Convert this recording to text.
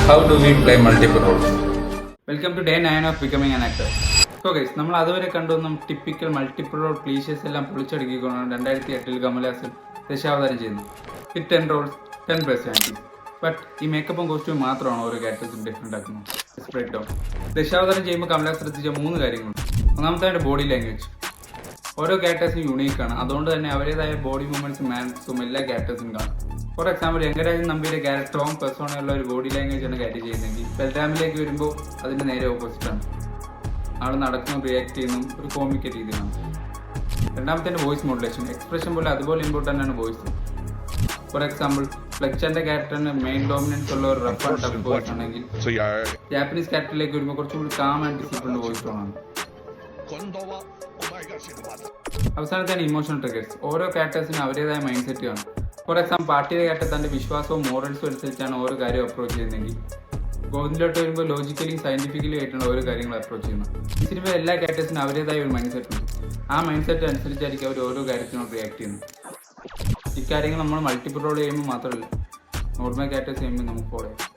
How do we play multiple roles? Welcome to day 9 of becoming an actor. So guys, നമ്മൾ അതുവരെ കണ്ടുവന്ന typical multiple role cliches എല്ലാം പൊളിച്ചടുക്കിക്കൊണ്ടാണ് 2008 കമലഹാസൻ ദശാവതാരം ചെയ്യുന്നത്. 10 Rolls 10 personalities. But ഈ മേക്കപ്പും costume മാത്രമാണ് ഓരോ ക്യാരക്ടേഴ്സും ഡിഫറെൻ്റ് ആക്കുന്നത്. ദശാവതാരം ചെയ്യുമ്പോൾ കമലഹാസൻ ശ്രദ്ധിച്ച 3 കാര്യങ്ങളുണ്ട്. ഒന്നാമത്തെ ബോഡി ലാംഗ്വേജ്. ഓരോ ക്യാരക്ടേഴ്സും യൂണീക്കാണ്. അതുകൊണ്ട് തന്നെ അവരുടേതായ ബോഡി മൂവ്മെന്റ്സും മാനേഴ്സും എല്ലാ ക്യാരക്ടേഴ്സും കാണും. ഫോർ എക്സാമ്പിൾ, രംഗരാജൻ നമ്പിയുടെ സ്ട്രോങ് പെർസോണയുള്ള ഒരു ബോഡി ലാംഗ്വേജ് ആണ് ക്യാരി ചെയ്യുന്നതെങ്കിൽ ബൽറാമിലേക്ക് വരുമ്പോൾ അതിന്റെ നേരെ ഓപ്പോസിറ്റ് ആണ്. ആൾ നടക്കുന്നു, റിയാക്ട് ചെയ്യുന്നു, ഒരു കോമിക്കൽ രീതിയിലാണ്. രണ്ടാമത്തെ വോയിസ് മോഡുലേഷൻ. എക്സ്പ്രഷൻ പോലെ അതുപോലെ ഇമ്പോർട്ടൻ്റ് ആണ് വോയിസ്. ഫോർ എക്സാമ്പിൾ, ഫ്ലെക്ചറിന്റെ ക്യാരക്ടറിന് മെയിൻ ഡോമിനൻസ് ഉള്ള ഒരു റഫ് ആൻഡ് ടഫ് വോയിസ് ആണെങ്കിൽ ജാപ്പനീസ് ക്യാരക്ടറിലേക്ക് വരുമ്പോൾ കുറച്ചുകൂടി കാം ആൻഡ് ഡിസിപ്ലിൻഡ് വോയിസ് ടോണാണ്. അവസാനത്താണ് ഇമോഷണൽ ട്രിഗേഴ്സ്. ഓരോ ക്യാരക്ടേഴ്സിനും അവരുടേതായ മൈൻഡ് സെറ്റ് കാണും. ഫോർ എക്സാമ്പിൾ, പാർട്ടിയുടെ ക്യാരക്ടർ തന്റെ വിശ്വാസവും മോറൽസും അനുസരിച്ചാണ് ഓരോ കാര്യം അപ്രോച്ച് ചെയ്യുന്നതെങ്കിൽ ഗോവിന്ദിലോട്ട് വരുമ്പോൾ ലോജിക്കലിയും സയന്റിഫിക്കലി ആയിട്ടാണ് ഓരോ കാര്യങ്ങൾ അപ്രോച്ച് ചെയ്യുന്നത്. ഈ സിനിമയിൽ എല്ലാ ക്യാരക്ടേഴ്സിനും അവരുടേതായ ഒരു മൈൻഡ് സെറ്റ് ഉണ്ട്. ആ മൈൻഡ് സെറ്റ് അനുസരിച്ചായിരിക്കും അവർ ഓരോ കാര്യത്തിനോട് റിയാക്ട് ചെയ്യുന്നത്. ഇക്കാര്യങ്ങൾ നമ്മൾ മൾട്ടിപ്പിൾ റോൾ ചെയ്യുമ്പോൾ മാത്രമല്ല, നോർമൽ ക്യാരക്ടേഴ്സ് ചെയ്യുമ്പോൾ നമുക്ക് ഫോളോ ചെയ്യാം.